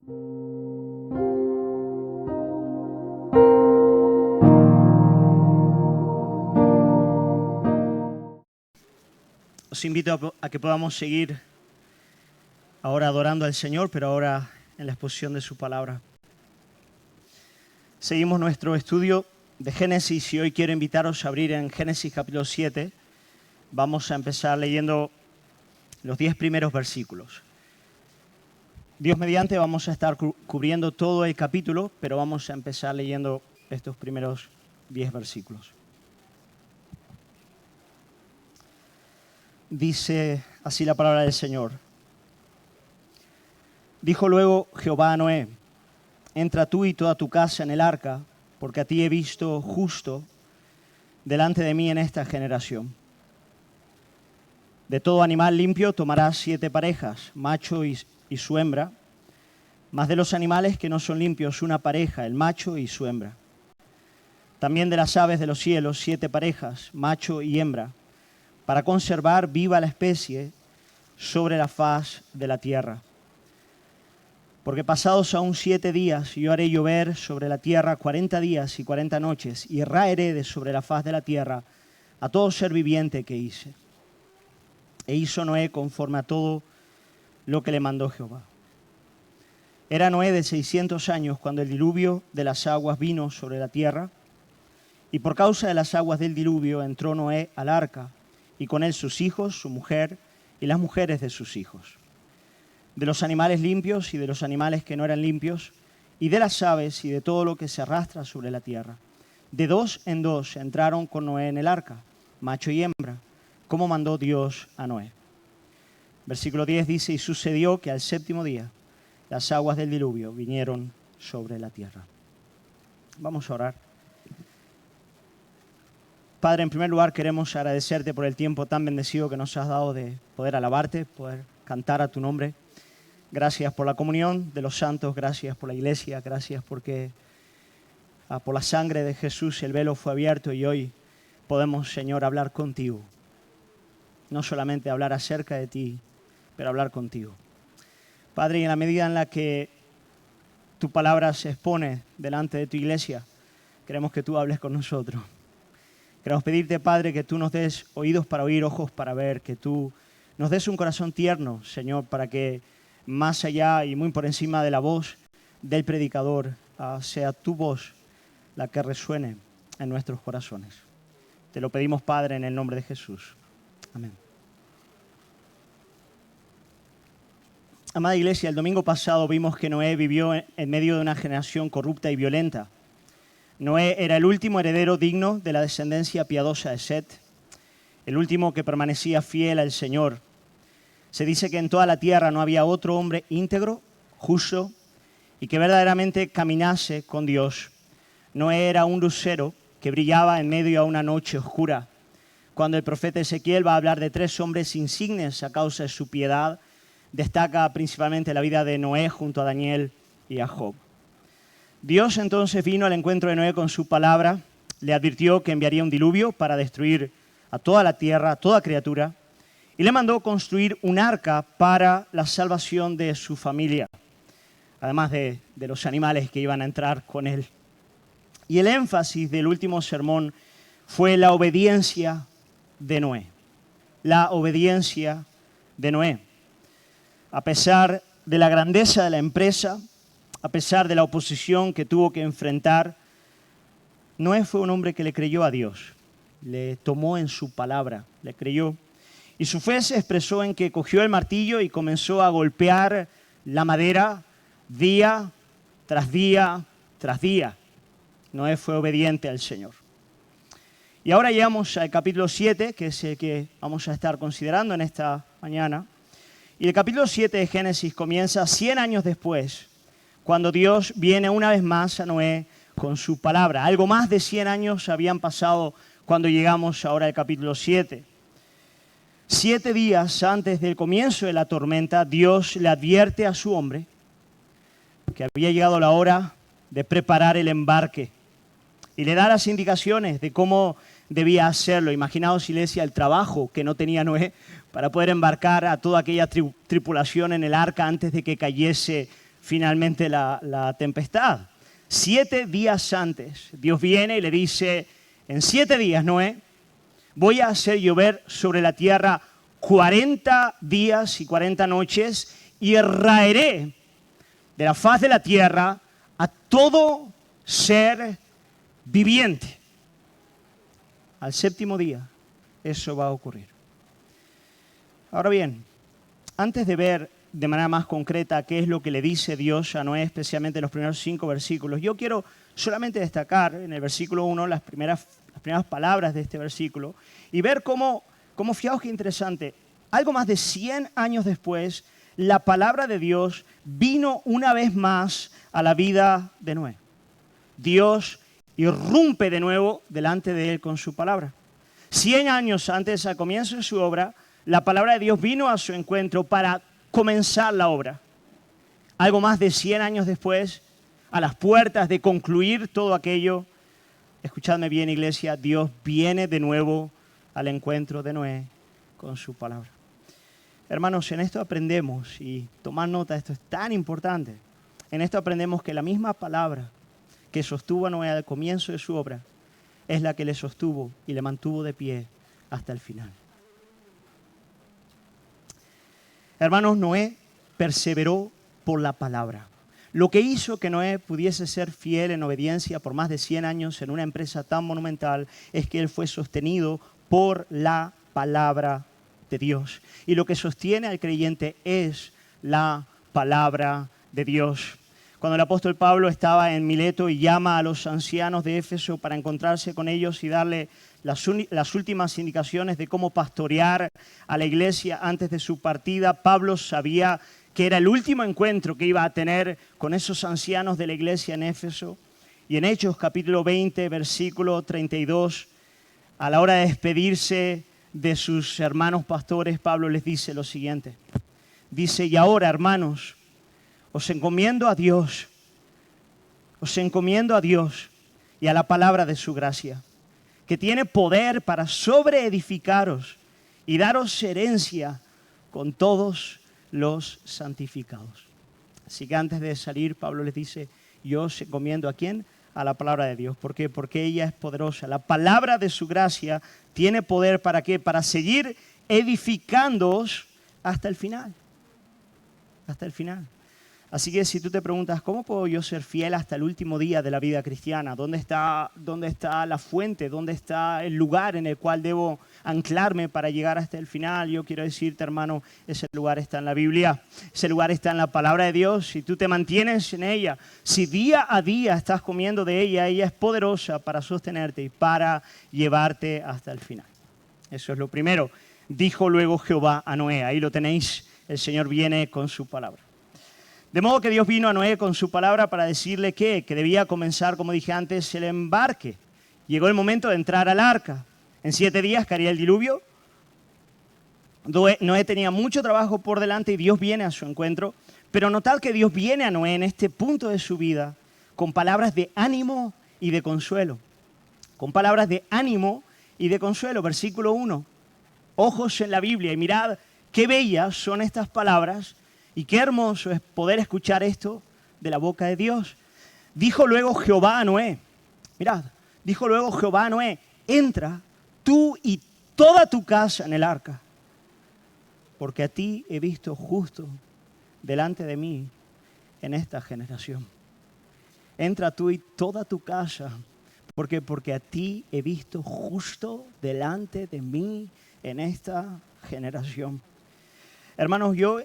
Os invito a que podamos seguir ahora adorando al Señor, pero ahora en la exposición de su palabra. Seguimos nuestro estudio de Génesis y hoy quiero invitaros a abrir en Génesis capítulo 7. Vamos a empezar leyendo los 10 primeros versículos. Dios mediante vamos a estar cubriendo todo el capítulo, pero vamos a empezar leyendo estos primeros 10 versículos. Dice así la palabra del Señor. Dijo luego Jehová a Noé: entra tú y toda tu casa en el arca, porque a ti he visto justo delante de mí en esta generación. De todo animal limpio tomarás 7 parejas, macho y su hembra, mas de los animales que no son limpios una pareja, el macho y su hembra. También de las aves de los cielos 7 parejas, macho y hembra, para conservar viva la especie sobre la faz de la tierra. Porque pasados aún 7 días yo haré llover sobre la tierra 40 días y 40 noches, y raeré de sobre la faz de la tierra a todo ser viviente que hice. E hizo Noé conforme a todo lo que le mandó Jehová. Era Noé de 600 años cuando el diluvio de las aguas vino sobre la tierra, y por causa de las aguas del diluvio entró Noé al arca, y con él sus hijos, su mujer y las mujeres de sus hijos. De los animales limpios y de los animales que no eran limpios, y de las aves y de todo lo que se arrastra sobre la tierra. De 2 en 2 entraron con Noé en el arca, macho y hembra, como mandó Dios a Noé. Versículo 10 dice: y sucedió que al 7º día las aguas del diluvio vinieron sobre la tierra. Vamos a orar. Padre, en primer lugar queremos agradecerte por el tiempo tan bendecido que nos has dado de poder alabarte, poder cantar a tu nombre. Gracias por la comunión de los santos, gracias por la iglesia, gracias porque por la sangre de Jesús el velo fue abierto y hoy podemos, Señor, hablar contigo. No solamente hablar acerca de ti, pero hablar contigo. Padre, y en la medida en la que tu palabra se expone delante de tu iglesia, queremos que tú hables con nosotros. Queremos pedirte, Padre, que tú nos des oídos para oír, ojos para ver, que tú nos des un corazón tierno, Señor, para que más allá y muy por encima de la voz del predicador, sea tu voz la que resuene en nuestros corazones. Te lo pedimos, Padre, en el nombre de Jesús. Amén. Amada iglesia, el domingo pasado vimos que Noé vivió en medio de una generación corrupta y violenta. Noé era el último heredero digno de la descendencia piadosa de Set, el último que permanecía fiel al Señor. Se dice que en toda la tierra no había otro hombre íntegro, justo y que verdaderamente caminase con Dios. Noé era un lucero que brillaba en medio a una noche oscura. Cuando el profeta Ezequiel va a hablar de 3 hombres insignes a causa de su piedad, destaca principalmente la vida de Noé junto a Daniel y a Job. Dios entonces vino al encuentro de Noé con su palabra, le advirtió que enviaría un diluvio para destruir a toda la tierra, a toda criatura, y le mandó construir un arca para la salvación de su familia, además de los animales que iban a entrar con él. Y el énfasis del último sermón fue la obediencia de Noé. La obediencia de Noé. A pesar de la grandeza de la empresa, a pesar de la oposición que tuvo que enfrentar, Noé fue un hombre que le creyó a Dios, le tomó en su palabra, le creyó. Y su fe se expresó en que cogió el martillo y comenzó a golpear la madera día tras día tras día. Noé fue obediente al Señor. Y ahora llegamos al capítulo 7, que es el que vamos a estar considerando en esta mañana. Y el capítulo 7 de Génesis comienza 100 años después, cuando Dios viene una vez más a Noé con su palabra. Algo más de 100 años habían pasado cuando llegamos ahora al capítulo 7. 7 días antes del comienzo de la tormenta, Dios le advierte a su hombre que había llegado la hora de preparar el embarque y le da las indicaciones de cómo debía hacerlo. Imaginaos, iglesia, el trabajo que no tenía Noé para poder embarcar a toda aquella tripulación en el arca antes de que cayese finalmente la tempestad. 7 días antes, Dios viene y le dice, en 7 días, Noé, voy a hacer llover sobre la tierra 40 días y 40 noches y raeré de la faz de la tierra a todo ser viviente. Al 7º día, eso va a ocurrir. Ahora bien, antes de ver de manera más concreta qué es lo que le dice Dios a Noé, especialmente en los primeros 5 versículos, yo quiero solamente destacar en el versículo 1 las primeras palabras de este versículo y ver cómo fijaos qué interesante, algo más de 100 años después, la palabra de Dios vino una vez más a la vida de Noé. Dios irrumpe de nuevo delante de él con su palabra. 100 años antes, al comienzo de su obra, la palabra de Dios vino a su encuentro para comenzar la obra. Algo más de 100 años después, a las puertas de concluir todo aquello, escuchadme bien, iglesia, Dios viene de nuevo al encuentro de Noé con su palabra. Hermanos, en esto aprendemos, y tomar nota, esto es tan importante, en esto aprendemos que la misma palabra que sostuvo a Noé al comienzo de su obra es la que le sostuvo y le mantuvo de pie hasta el final. Hermanos, Noé perseveró por la palabra. Lo que hizo que Noé pudiese ser fiel en obediencia por más de 100 años en una empresa tan monumental es que él fue sostenido por la palabra de Dios. Y lo que sostiene al creyente es la palabra de Dios. Cuando el apóstol Pablo estaba en Mileto y llama a los ancianos de Éfeso para encontrarse con ellos y darle las últimas indicaciones de cómo pastorear a la iglesia antes de su partida, Pablo sabía que era el último encuentro que iba a tener con esos ancianos de la iglesia en Éfeso. Y en Hechos capítulo 20, versículo 32, a la hora de despedirse de sus hermanos pastores, Pablo les dice lo siguiente. Dice, y ahora, hermanos, os encomiendo a Dios y a la palabra de su gracia, que tiene poder para sobreedificaros y daros herencia con todos los santificados. Así que antes de salir, Pablo les dice, yo os encomiendo ¿a quién? A la palabra de Dios. ¿Por qué? Porque ella es poderosa. La palabra de su gracia tiene poder ¿para qué? Para seguir edificándoos hasta el final. Hasta el final. Así que si tú te preguntas, ¿cómo puedo yo ser fiel hasta el último día de la vida cristiana? ¿Dónde está la fuente? ¿Dónde está el lugar en el cual debo anclarme para llegar hasta el final? Yo quiero decirte, hermano, ese lugar está en la Biblia. Ese lugar está en la palabra de Dios. Si tú te mantienes en ella, si día a día estás comiendo de ella, ella es poderosa para sostenerte y para llevarte hasta el final. Eso es lo primero. Dijo luego Jehová a Noé. Ahí lo tenéis. El Señor viene con su palabra. De modo que Dios vino a Noé con su palabra para decirle que debía comenzar, como dije antes, el embarque. Llegó el momento de entrar al arca. En 7 días caería el diluvio. Noé tenía mucho trabajo por delante y Dios viene a su encuentro. Pero notad que Dios viene a Noé en este punto de su vida con palabras de ánimo y de consuelo. Con palabras de ánimo y de consuelo. Versículo 1. Ojos en la Biblia y mirad qué bellas son estas palabras. Y qué hermoso es poder escuchar esto de la boca de Dios. Dijo luego Jehová a Noé, mirad, dijo luego Jehová a Noé, entra tú y toda tu casa en el arca, porque a ti he visto justo delante de mí en esta generación. Entra tú y toda tu casa, porque a ti he visto justo delante de mí en esta generación. Hermanos, yo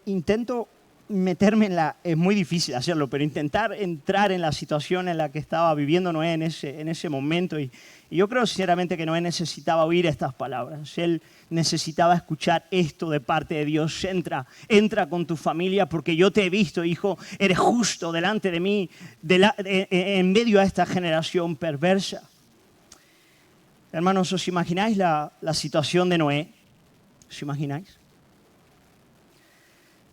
intento meterme es muy difícil hacerlo, pero intentar entrar en la situación en la que estaba viviendo Noé en ese momento. Y yo creo sinceramente que Noé necesitaba oír estas palabras. Él necesitaba escuchar esto de parte de Dios. Entra con tu familia porque yo te he visto, hijo, eres justo delante de mí, en medio de esta generación perversa. Hermanos, ¿os imagináis la situación de Noé? ¿Os imagináis?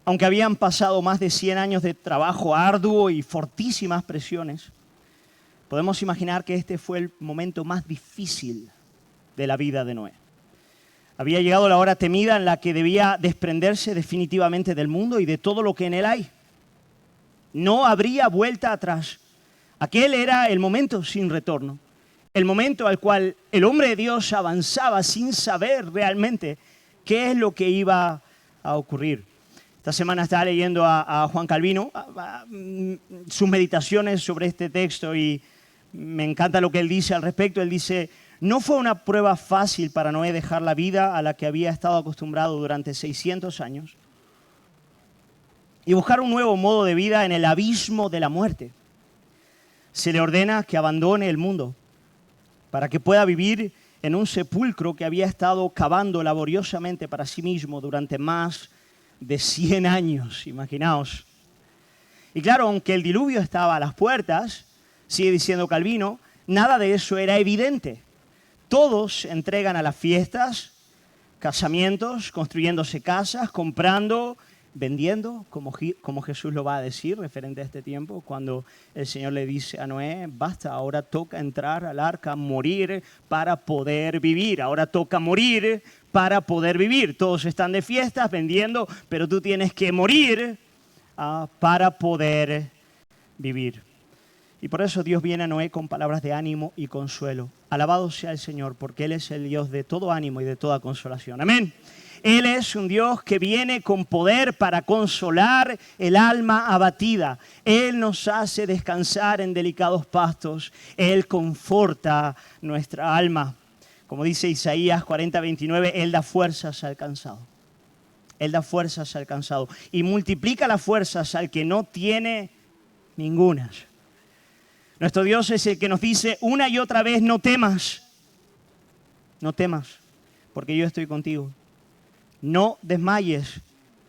Aunque habían pasado más de 100 años de trabajo arduo y fortísimas presiones, podemos imaginar que este fue el momento más difícil de la vida de Noé. Había llegado la hora temida en la que debía desprenderse definitivamente del mundo y de todo lo que en él hay. No habría vuelta atrás. Aquel era el momento sin retorno. El momento al cual el hombre de Dios avanzaba sin saber realmente qué es lo que iba a ocurrir. Esta semana estaba leyendo a Juan Calvino, sus meditaciones sobre este texto, y me encanta lo que él dice al respecto. Él dice: no fue una prueba fácil para Noé dejar la vida a la que había estado acostumbrado durante 600 años y buscar un nuevo modo de vida en el abismo de la muerte. Se le ordena que abandone el mundo para que pueda vivir en un sepulcro que había estado cavando laboriosamente para sí mismo durante más de 100 años, imaginaos. Y claro, aunque el diluvio estaba a las puertas, sigue diciendo Calvino, nada de eso era evidente. Todos se entregan a las fiestas, casamientos, construyéndose casas, comprando, vendiendo, como Jesús lo va a decir referente a este tiempo, cuando el Señor le dice a Noé: basta, ahora toca entrar al arca, morir para poder vivir. Ahora toca morir para poder vivir. Todos están de fiestas, vendiendo, pero tú tienes que morir para poder vivir. Y por eso Dios viene a Noé con palabras de ánimo y consuelo. Alabado sea el Señor, porque Él es el Dios de todo ánimo y de toda consolación. Amén. Él es un Dios que viene con poder para consolar el alma abatida. Él nos hace descansar en delicados pastos. Él conforta nuestra alma. Como dice Isaías 40:29, Él da fuerzas al cansado. Él da fuerzas al cansado y multiplica las fuerzas al que no tiene ningunas. Nuestro Dios es el que nos dice una y otra vez: no temas, porque yo estoy contigo. No desmayes,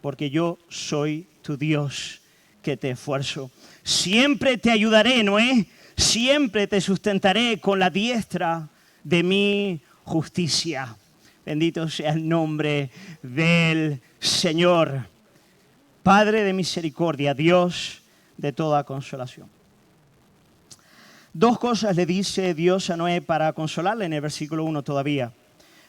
porque yo soy tu Dios que te esfuerzo. Siempre te ayudaré, Noé, siempre te sustentaré con la diestra de mi justicia. Bendito sea el nombre del Señor. Padre de misericordia, Dios de toda consolación. Dos cosas le dice Dios a Noé para consolarle en el versículo 1 todavía.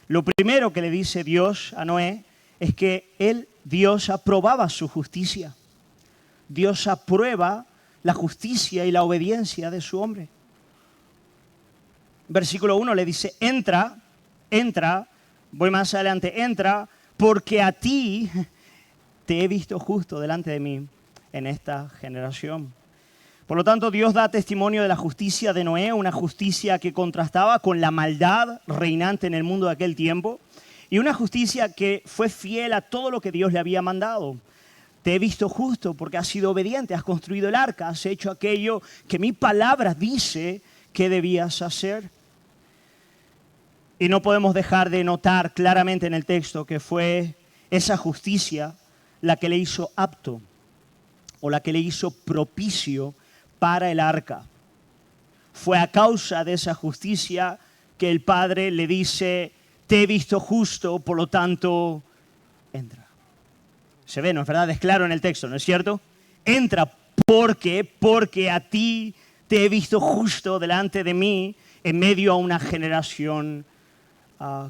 Lo primero que le dice Dios a Noé es que Dios aprobaba su justicia. Dios aprueba la justicia y la obediencia de su hombre. Versículo 1 le dice: entra, voy más adelante, entra, porque a ti te he visto justo delante de mí en esta generación. Por lo tanto, Dios da testimonio de la justicia de Noé, una justicia que contrastaba con la maldad reinante en el mundo de aquel tiempo, y una justicia que fue fiel a todo lo que Dios le había mandado. Te he visto justo porque has sido obediente, has construido el arca, has hecho aquello que mi palabra dice que debías hacer. Y no podemos dejar de notar claramente en el texto que fue esa justicia la que le hizo apto o la que le hizo propicio para el arca. Fue a causa de esa justicia que el Padre le dice: te he visto justo, por lo tanto, entra. Se ve, ¿no es verdad? Es claro en el texto, ¿no es cierto? Entra porque a ti te he visto justo delante de mí en medio a una generación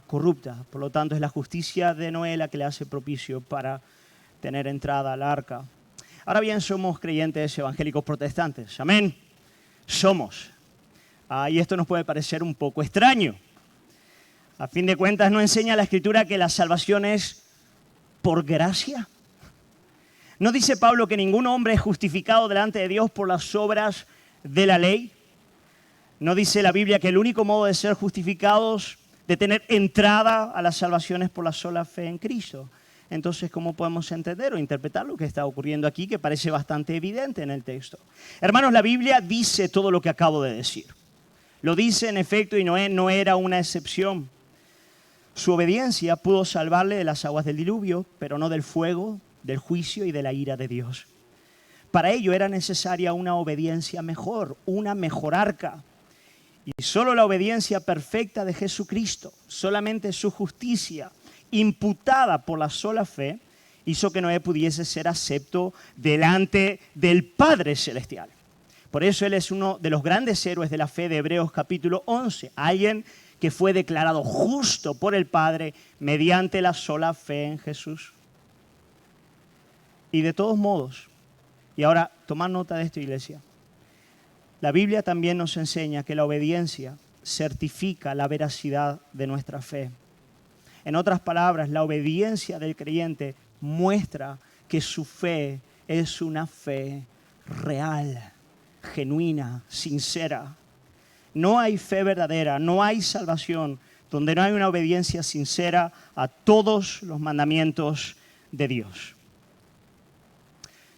corrupta. Por lo tanto, es la justicia de Noé la que le hace propicio para tener entrada al arca. Ahora bien, somos creyentes evangélicos protestantes. Amén. Somos. Y esto nos puede parecer un poco extraño. A fin de cuentas, ¿no enseña la Escritura que la salvación es por gracia? ¿No dice Pablo que ningún hombre es justificado delante de Dios por las obras de la ley? ¿No dice la Biblia que el único modo de ser justificados, de tener entrada a la salvación, es por la sola fe en Cristo? Entonces, ¿cómo podemos entender o interpretar lo que está ocurriendo aquí, que parece bastante evidente en el texto? Hermanos, la Biblia dice todo lo que acabo de decir. Lo dice en efecto, y Noé no era una excepción. Su obediencia pudo salvarle de las aguas del diluvio, pero no del fuego, del juicio y de la ira de Dios. Para ello era necesaria una obediencia mejor, una mejor arca. Y solo la obediencia perfecta de Jesucristo, solamente su justicia, imputada por la sola fe, hizo que Noé pudiese ser acepto delante del Padre Celestial. Por eso él es uno de los grandes héroes de la fe de Hebreos capítulo 11, alguien que fue declarado justo por el Padre mediante la sola fe en Jesús. Y de todos modos, Y ahora, tomad nota de esto, iglesia. La Biblia también nos enseña que la obediencia certifica la veracidad de nuestra fe. En otras palabras, la obediencia del creyente muestra que su fe es una fe real, genuina, sincera. No hay fe verdadera, no hay salvación donde no hay una obediencia sincera a todos los mandamientos de Dios.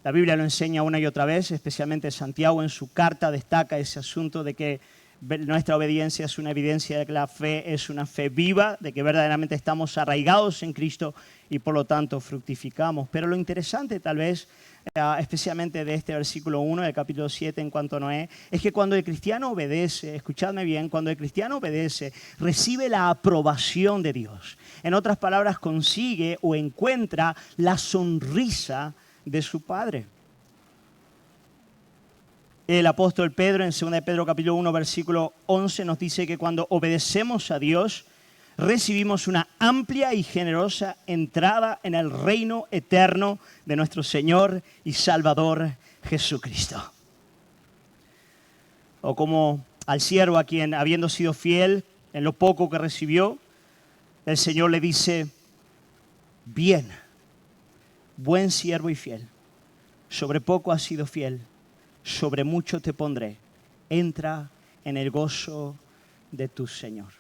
La Biblia lo enseña una y otra vez, especialmente Santiago en su carta destaca ese asunto de que nuestra obediencia es una evidencia de que la fe es una fe viva, de que verdaderamente estamos arraigados en Cristo y por lo tanto fructificamos. Pero lo interesante tal vez, especialmente de este versículo 1 del capítulo 7 en cuanto a Noé, es que cuando el cristiano obedece, escuchadme bien, cuando el cristiano obedece, recibe la aprobación de Dios. En otras palabras, consigue o encuentra la sonrisa de su Padre. El apóstol Pedro en 2 de Pedro capítulo 1 versículo 11 nos dice que cuando obedecemos a Dios recibimos una amplia y generosa entrada en el reino eterno de nuestro Señor y Salvador Jesucristo. O como al siervo a quien, habiendo sido fiel en lo poco que recibió, el Señor le dice: bien, buen siervo y fiel, sobre poco has sido fiel, sobre mucho te pondré, entra en el gozo de tu Señor.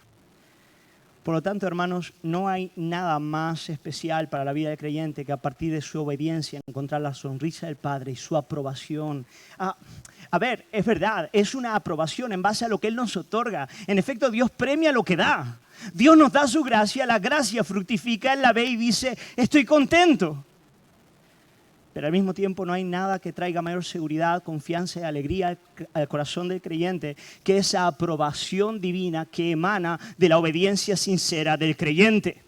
Por lo tanto, hermanos, no hay nada más especial para la vida del creyente que a partir de su obediencia encontrar la sonrisa del Padre y su aprobación. A ver, es verdad, es una aprobación en base a lo que Él nos otorga. En efecto, Dios premia lo que da. Dios nos da su gracia, la gracia fructifica, Él la ve y dice: estoy contento. Pero al mismo tiempo no hay nada que traiga mayor seguridad, confianza y alegría al corazón del creyente que esa aprobación divina que emana de la obediencia sincera del creyente.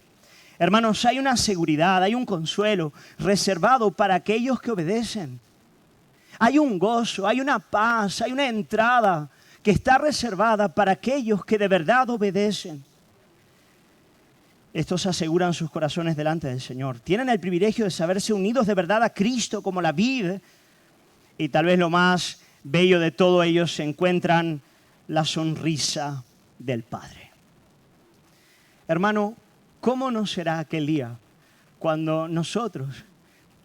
Hermanos, hay una seguridad, hay un consuelo reservado para aquellos que obedecen. Hay un gozo, hay una paz, hay una entrada que está reservada para aquellos que de verdad obedecen. Estos aseguran sus corazones delante del Señor. Tienen el privilegio de saberse unidos de verdad a Cristo como la vid. Y tal vez lo más bello de todo, ellos se encuentran la sonrisa del Padre. Hermano, ¿cómo no será aquel día cuando nosotros,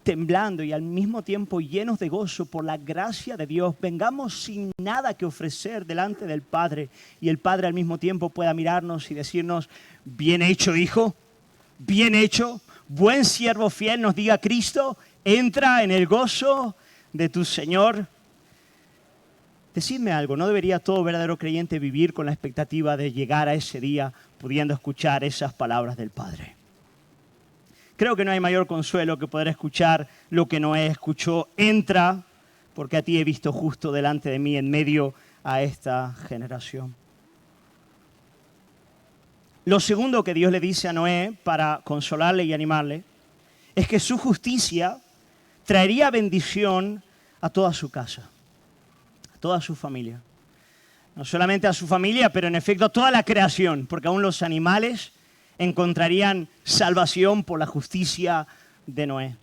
temblando y al mismo tiempo llenos de gozo por la gracia de Dios, vengamos sin nada que ofrecer delante del Padre y el Padre al mismo tiempo pueda mirarnos y decirnos: bien hecho, hijo, bien hecho, buen siervo fiel, nos diga Cristo, entra en el gozo de tu Señor? Decidme algo, ¿no debería todo verdadero creyente vivir con la expectativa de llegar a ese día pudiendo escuchar esas palabras del Padre? Creo que no hay mayor consuelo que poder escuchar lo que Noé escuchó: entra, porque a ti he visto justo delante de mí en medio a esta generación. Lo segundo que Dios le dice a Noé para consolarle y animarle es que su justicia traería bendición a toda su casa, a toda su familia. No solamente a su familia, pero en efecto a toda la creación, porque aún los animales encontrarían salvación por la justicia de Noé.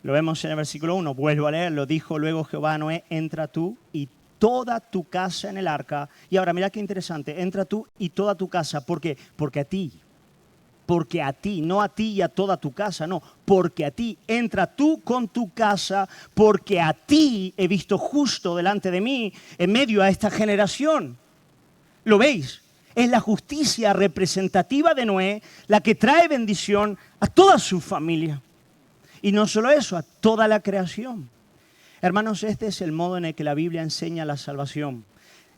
Lo vemos en el versículo 1, vuelvo a leerlo. Dijo luego Jehová a Noé: entra tú y toda tu casa en el arca. Y ahora mira qué interesante, entra tú y toda tu casa. ¿Por qué? Porque a ti, no a ti y a toda tu casa, no, porque a ti, entra tú con tu casa, porque a ti he visto justo delante de mí en medio a esta generación. ¿Lo veis? Es la justicia representativa de Noé la que trae bendición a toda su familia. Y no solo eso, a toda la creación. Hermanos, este es el modo en el que la Biblia enseña la salvación.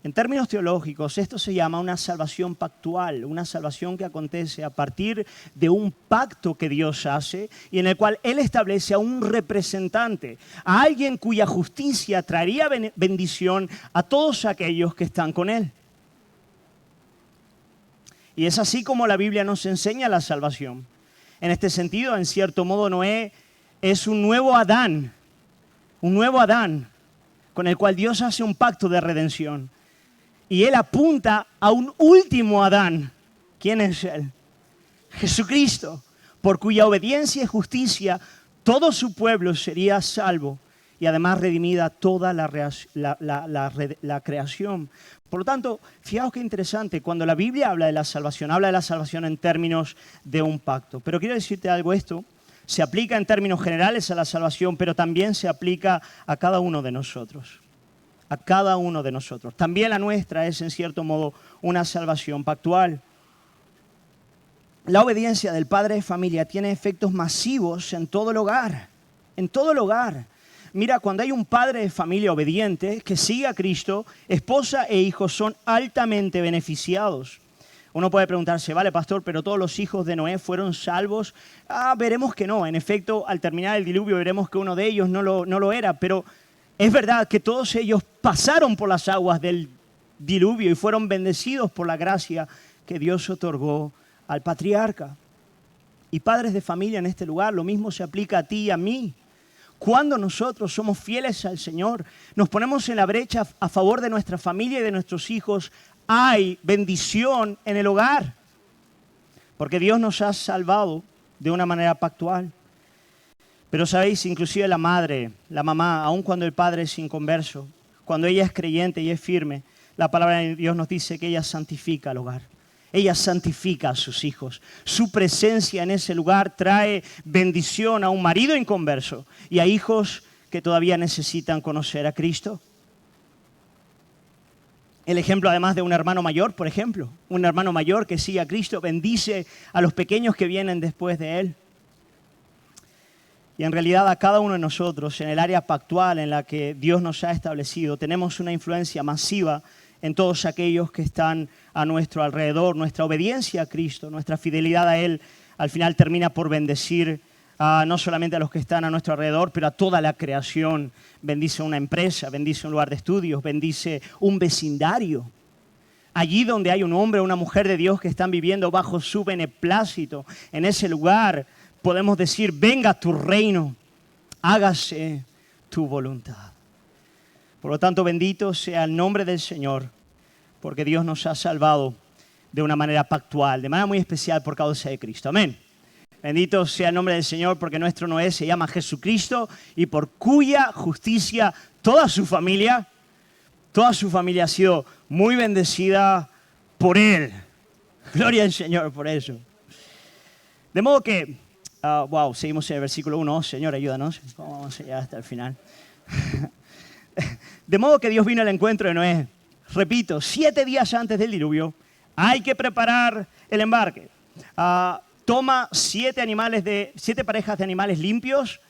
En términos teológicos, esto se llama una salvación pactual, una salvación que acontece a partir de un pacto que Dios hace y en el cual Él establece a un representante, a alguien cuya justicia traería bendición a todos aquellos que están con Él. Y es así como la Biblia nos enseña la salvación. En este sentido, en cierto modo, Noé es un nuevo Adán con el cual Dios hace un pacto de redención. Y Él apunta a un último Adán. ¿Quién es Él? Jesucristo, por cuya obediencia y justicia todo su pueblo sería salvo y además redimida toda la creación. Por lo tanto, fijaos qué interesante, cuando la Biblia habla de la salvación en términos de un pacto. Pero quiero decirte algo, esto se aplica en términos generales a la salvación, pero también se aplica a cada uno de nosotros. A cada uno de nosotros. También la nuestra es, en cierto modo, una salvación pactual. La obediencia del padre de familia tiene efectos masivos en todo el hogar. En todo el hogar. Mira, cuando hay un padre de familia obediente que sigue a Cristo, esposa e hijos son altamente beneficiados. Uno puede preguntarse, vale, pastor, pero todos los hijos de Noé fueron salvos. Veremos que no. En efecto, al terminar el diluvio veremos que uno de ellos no lo era. Pero es verdad que todos ellos pasaron por las aguas del diluvio y fueron bendecidos por la gracia que Dios otorgó al patriarca. Y padres de familia en este lugar, lo mismo se aplica a ti y a mí. Cuando nosotros somos fieles al Señor, nos ponemos en la brecha a favor de nuestra familia y de nuestros hijos, hay bendición en el hogar. Porque Dios nos ha salvado de una manera pactual. Pero sabéis, inclusive la madre, la mamá, aun cuando el padre es inconverso, cuando ella es creyente y es firme, la palabra de Dios nos dice que ella santifica el hogar. Ella santifica a sus hijos. Su presencia en ese lugar trae bendición a un marido inconverso y a hijos que todavía necesitan conocer a Cristo. El ejemplo además de un hermano mayor, por ejemplo. Un hermano mayor que sigue a Cristo bendice a los pequeños que vienen después de él. Y en realidad a cada uno de nosotros, en el área pactual en la que Dios nos ha establecido, tenemos una influencia masiva en todos aquellos que están a nuestro alrededor. Nuestra obediencia a Cristo, nuestra fidelidad a Él, al final termina por bendecir no solamente a los que están a nuestro alrededor, pero a toda la creación. Bendice una empresa, bendice un lugar de estudios, bendice un vecindario. Allí donde hay un hombre o una mujer de Dios que están viviendo bajo su beneplácito, en ese lugar podemos decir, venga tu reino, hágase tu voluntad. Por lo tanto, bendito sea el nombre del Señor, porque Dios nos ha salvado de una manera pactual, de manera muy especial por causa de Cristo. Amén. Bendito sea el nombre del Señor, porque nuestro Noé se llama Jesucristo y por cuya justicia toda su familia ha sido muy bendecida por Él. Gloria al Señor por eso. De modo que, seguimos en el versículo 1. Señor, ayúdanos. Vamos a llegar hasta el final. De modo que Dios vino al encuentro de Noé. Repito, 7 días antes del diluvio, hay que preparar el embarque. Toma 7 parejas de animales limpios,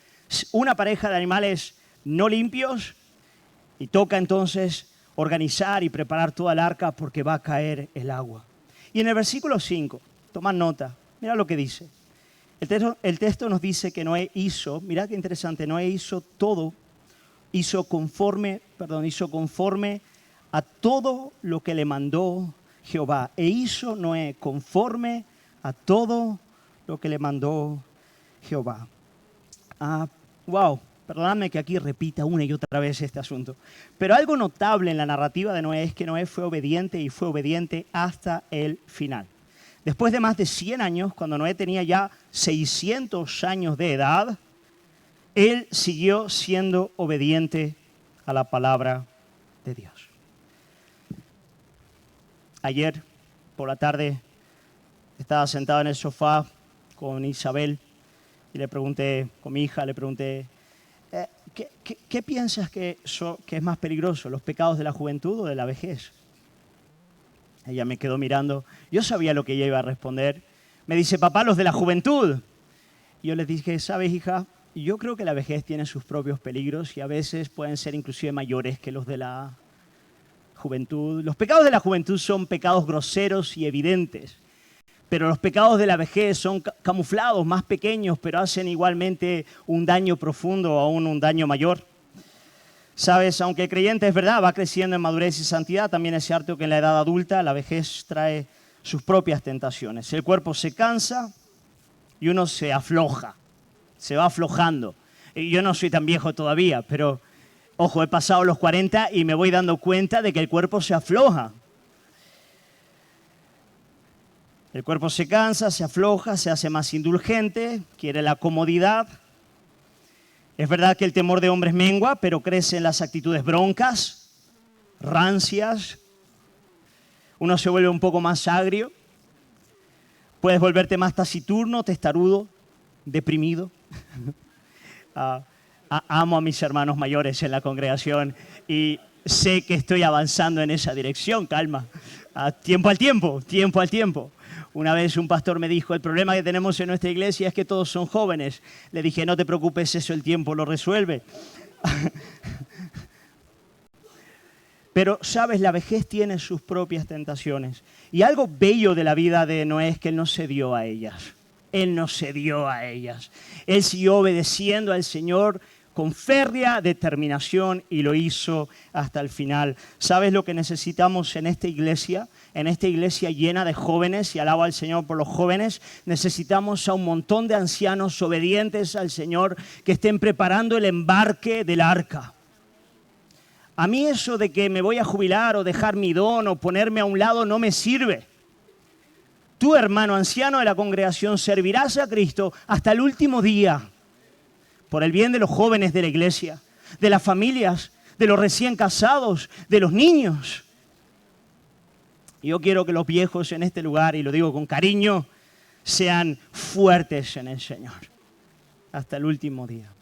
una pareja de animales no limpios, y toca entonces organizar y preparar toda el arca porque va a caer el agua. Y en el versículo 5, tomad nota, mira lo que dice. El texto nos dice que Noé hizo, mira qué interesante, Noé hizo todo. Hizo conforme a todo lo que le mandó Jehová. E hizo Noé conforme a todo lo que le mandó Jehová. Perdóname que aquí repita una y otra vez este asunto. Pero algo notable en la narrativa de Noé es que Noé fue obediente y fue obediente hasta el final. Después de más de 100 años, cuando Noé tenía ya 600 años de edad, él siguió siendo obediente a la palabra de Dios. Ayer por la tarde estaba sentado en el sofá con Isabel y le pregunté, con mi hija, ¿qué piensas que es más peligroso, los pecados de la juventud o de la vejez? Ella me quedó mirando. Yo sabía lo que ella iba a responder. Me dice, papá, los de la juventud. Y yo le dije, ¿sabes, hija? Yo creo que la vejez tiene sus propios peligros y a veces pueden ser inclusive mayores que los de la juventud. Los pecados de la juventud son pecados groseros y evidentes, pero los pecados de la vejez son camuflados, más pequeños, pero hacen igualmente un daño profundo o aún un daño mayor. Sabes, aunque el creyente es verdad, va creciendo en madurez y santidad, también es cierto que en la edad adulta la vejez trae sus propias tentaciones. El cuerpo se cansa y uno se afloja. Se va aflojando. Yo no soy tan viejo todavía, pero, ojo, he pasado los 40 y me voy dando cuenta de que el cuerpo se afloja. El cuerpo se cansa, se afloja, se hace más indulgente, quiere la comodidad. Es verdad que el temor de hombres mengua, pero crecen las actitudes broncas, rancias. Uno se vuelve un poco más agrio. Puedes volverte más taciturno, testarudo, deprimido. Amo a mis hermanos mayores en la congregación y sé que estoy avanzando en esa dirección. Calma. Tiempo al tiempo, tiempo al tiempo. Una vez un pastor me dijo, el problema que tenemos en nuestra iglesia es que todos son jóvenes. Le dije, no te preocupes, eso el tiempo lo resuelve. Pero, ¿sabes? La vejez tiene sus propias tentaciones. Y algo bello de la vida de Noé es que él no cedió a ellas. Él no cedió a ellas. Él siguió obedeciendo al Señor con férrea determinación y lo hizo hasta el final. ¿Sabes lo que necesitamos en esta iglesia? En esta iglesia llena de jóvenes, y alabo al Señor por los jóvenes, necesitamos a un montón de ancianos obedientes al Señor que estén preparando el embarque del arca. A mí eso de que me voy a jubilar o dejar mi don o ponerme a un lado no me sirve. Tú, hermano anciano de la congregación, servirás a Cristo hasta el último día por el bien de los jóvenes de la iglesia, de las familias, de los recién casados, de los niños. Y yo quiero que los viejos en este lugar, y lo digo con cariño, sean fuertes en el Señor hasta el último día.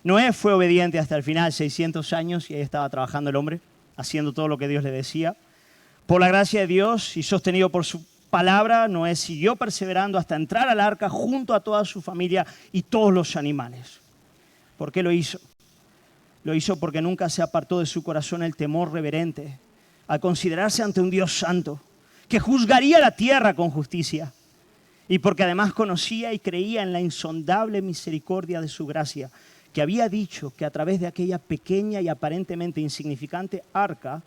Noé fue obediente hasta el final, 600 años, y ahí estaba trabajando el hombre, haciendo todo lo que Dios le decía. Por la gracia de Dios y sostenido por su palabra, Noé siguió perseverando hasta entrar al arca junto a toda su familia y todos los animales. ¿Por qué lo hizo? Lo hizo porque nunca se apartó de su corazón el temor reverente al considerarse ante un Dios santo que juzgaría la tierra con justicia, y porque además conocía y creía en la insondable misericordia de su gracia, que había dicho que a través de aquella pequeña y aparentemente insignificante arca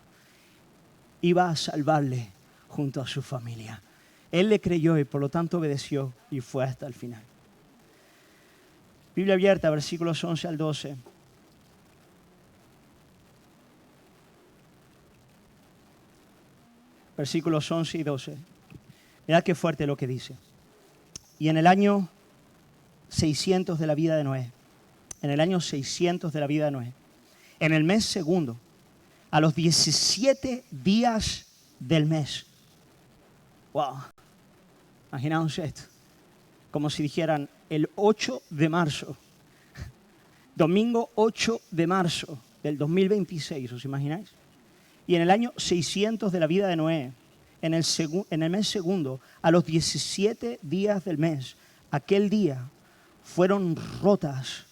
iba a salvarle junto a su familia. Él le creyó y por lo tanto obedeció y fue hasta el final. Biblia abierta, versículos 11 al 12. Versículos 11 y 12. Mirad qué fuerte lo que dice. Y en el año 600 de la vida de Noé, en el año 600 de la vida de Noé, en el mes segundo, a los 17 días del mes. Wow. Imaginaos esto. Como si dijeran el 8 de marzo. Domingo 8 de marzo del 2026, ¿os imagináis? Y en el año 600 de la vida de Noé, en el mes segundo, a los 17 días del mes, aquel día fueron rotas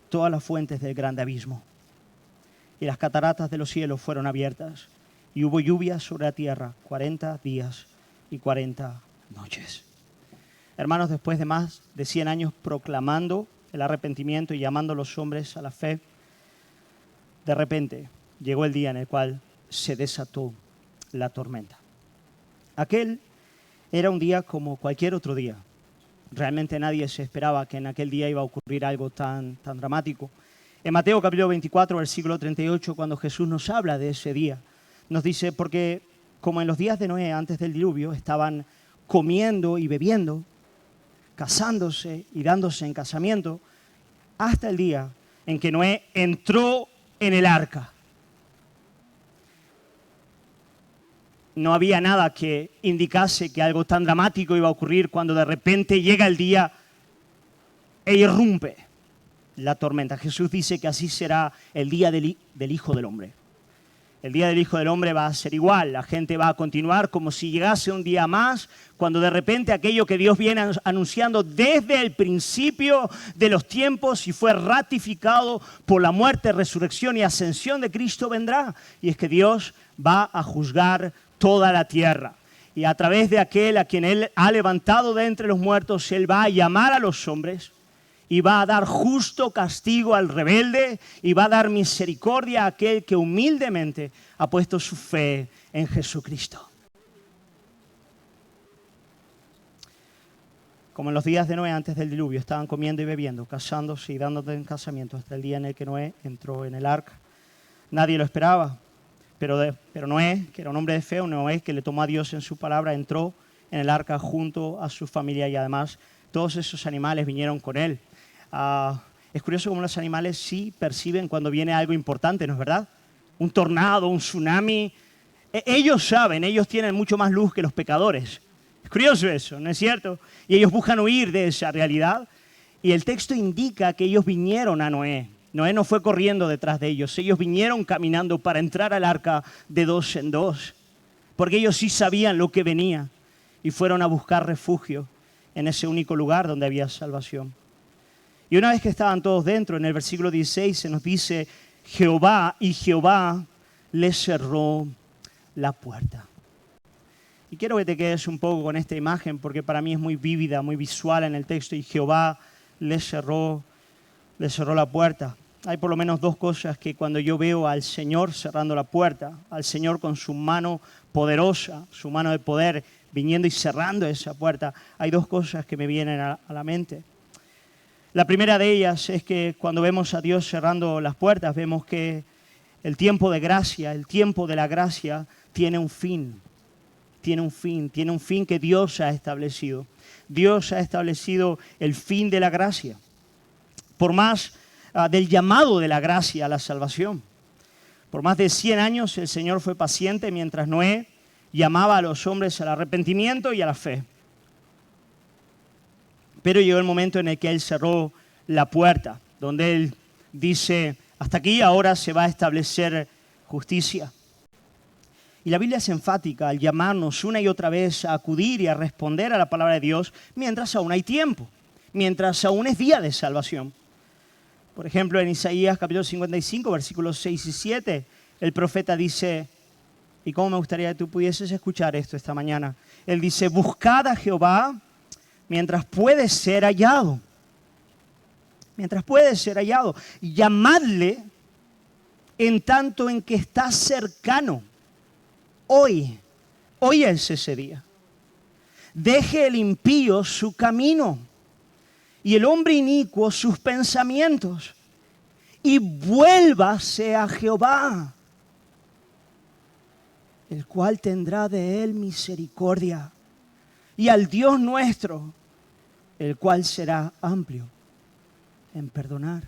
todas las fuentes del grande abismo. Y las cataratas de los cielos fueron abiertas. Y hubo lluvia sobre la tierra 40 días y 40 noches. Hermanos, después de más de 100 años proclamando el arrepentimiento y llamando a los hombres a la fe, de repente llegó el día en el cual se desató la tormenta. Aquel era un día como cualquier otro día. Realmente nadie se esperaba que en aquel día iba a ocurrir algo tan dramático. En Mateo capítulo 24, versículo 38, cuando Jesús nos habla de ese día, nos dice, porque como en los días de Noé antes del diluvio estaban comiendo y bebiendo, casándose y dándose en casamiento, hasta el día en que Noé entró en el arca. No había nada que indicase que algo tan dramático iba a ocurrir cuando de repente llega el día e irrumpe la tormenta. Jesús dice que así será el día del Hijo del Hombre. El día del Hijo del Hombre va a ser igual. La gente va a continuar como si llegase un día más, cuando de repente aquello que Dios viene anunciando desde el principio de los tiempos y fue ratificado por la muerte, resurrección y ascensión de Cristo vendrá. Y es que Dios va a juzgar toda la tierra. Y a través de aquel a quien Él ha levantado de entre los muertos, Él va a llamar a los hombres y va a dar justo castigo al rebelde y va a dar misericordia a aquel que humildemente ha puesto su fe en Jesucristo. Como en los días de Noé antes del diluvio, estaban comiendo y bebiendo, casándose y dándose en casamiento hasta el día en el que Noé entró en el arca. Nadie lo esperaba. Pero Noé, que era un hombre de fe, un Noé que le tomó a Dios en su palabra, entró en el arca junto a su familia y además todos esos animales vinieron con él. Es curioso cómo los animales sí perciben cuando viene algo importante, ¿no es verdad? Un tornado, un tsunami. Ellos saben, ellos tienen mucho más luz que los pecadores. Es curioso eso, ¿no es cierto? Y ellos buscan huir de esa realidad. Y el texto indica que ellos vinieron a Noé. Noé no fue corriendo detrás de ellos. Ellos vinieron caminando para entrar al arca de dos en dos. Porque ellos sí sabían lo que venía. Y fueron a buscar refugio en ese único lugar donde había salvación. Y una vez que estaban todos dentro, en el versículo 16 se nos dice, Jehová les cerró la puerta. Y quiero que te quedes un poco con esta imagen porque para mí es muy vívida, muy visual en el texto. Y Jehová les cerró la puerta. Hay por lo menos dos cosas que cuando yo veo al Señor cerrando la puerta, al Señor con su mano poderosa, su mano de poder viniendo y cerrando esa puerta, hay dos cosas que me vienen a la mente. La primera de ellas es que cuando vemos a Dios cerrando las puertas, vemos que el tiempo de gracia, el tiempo de la gracia tiene un fin. Tiene un fin que Dios ha establecido. Dios ha establecido el fin de la gracia. Por más del llamado de la gracia a la salvación. Por más de 100 años el Señor fue paciente mientras Noé llamaba a los hombres al arrepentimiento y a la fe. Pero llegó el momento en el que Él cerró la puerta, donde Él dice, hasta aquí ahora se va a establecer justicia. Y la Biblia es enfática al llamarnos una y otra vez a acudir y a responder a la palabra de Dios mientras aún hay tiempo, mientras aún es día de salvación. Por ejemplo, en Isaías capítulo 55, versículos 6 y 7, el profeta dice, y cómo me gustaría que tú pudieses escuchar esto esta mañana. Él dice, buscad a Jehová mientras puede ser hallado. Mientras puede ser hallado. Llamadle en tanto en que está cercano. Hoy es ese día. Deje el impío su camino y el hombre inicuo sus pensamientos y vuélvase a Jehová, el cual tendrá de él misericordia, y al Dios nuestro, el cual será amplio en perdonar.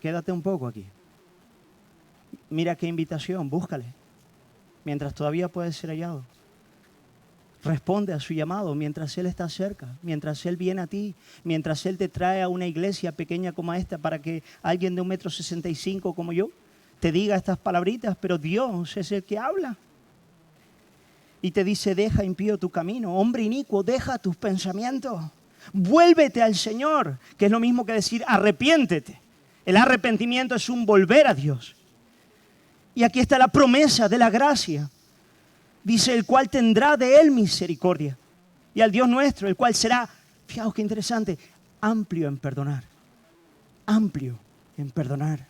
Quédate un poco aquí. Mira qué invitación, búscale, mientras todavía puede ser hallado. Responde a su llamado mientras Él está cerca, mientras Él viene a ti, mientras Él te trae a una iglesia pequeña como esta para que alguien de 1,65 m como yo te diga estas palabritas, pero Dios es el que habla. Y te dice, deja impío tu camino, hombre inicuo, deja tus pensamientos, vuélvete al Señor, que es lo mismo que decir arrepiéntete. El arrepentimiento es un volver a Dios. Y aquí está la promesa de la gracia. Dice, el cual tendrá de él misericordia. Y al Dios nuestro, el cual será, fijaos qué interesante, amplio en perdonar. Amplio en perdonar.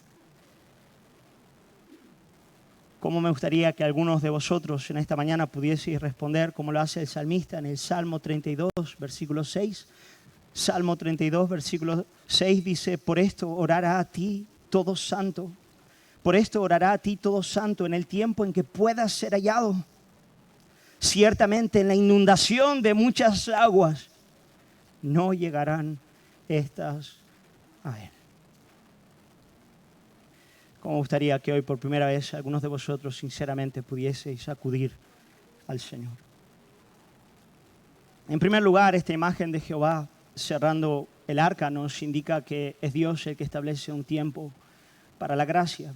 Cómo me gustaría que algunos de vosotros en esta mañana pudieseis responder como lo hace el salmista en el Salmo 32, versículo 6. Salmo 32, versículo 6 dice, por esto orará a ti todo santo. Por esto orará a ti todo santo en el tiempo en que puedas ser hallado. Ciertamente en la inundación de muchas aguas no llegarán estas a él. Como me gustaría que hoy por primera vez algunos de vosotros sinceramente pudieseis acudir al Señor. En primer lugar, esta imagen de Jehová cerrando el arca nos indica que es Dios el que establece un tiempo para la gracia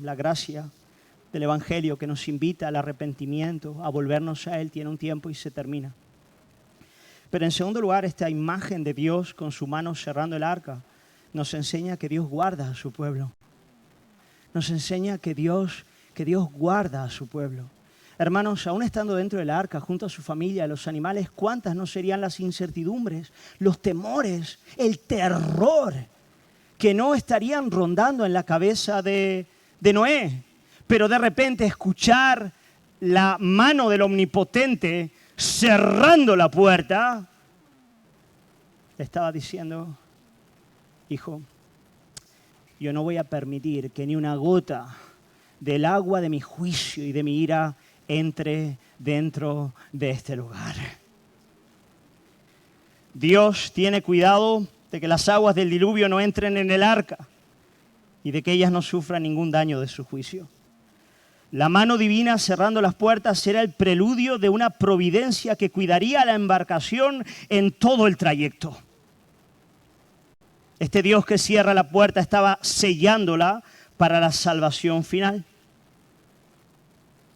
del Evangelio que nos invita al arrepentimiento, a volvernos a Él, tiene un tiempo y se termina. Pero en segundo lugar, esta imagen de Dios con su mano cerrando el arca nos enseña que Dios guarda a su pueblo. Nos enseña que Dios guarda a su pueblo. Hermanos, aún estando dentro del arca, junto a su familia, los animales, ¿cuántas no serían las incertidumbres, los temores, el terror que no estarían rondando en la cabeza de Noé? Pero de repente escuchar la mano del Omnipotente cerrando la puerta, le estaba diciendo, hijo, yo no voy a permitir que ni una gota del agua de mi juicio y de mi ira entre dentro de este lugar. Dios tiene cuidado de que las aguas del diluvio no entren en el arca y de que ellas no sufran ningún daño de su juicio. La mano divina cerrando las puertas era el preludio de una providencia que cuidaría a la embarcación en todo el trayecto. Este Dios que cierra la puerta estaba sellándola para la salvación final.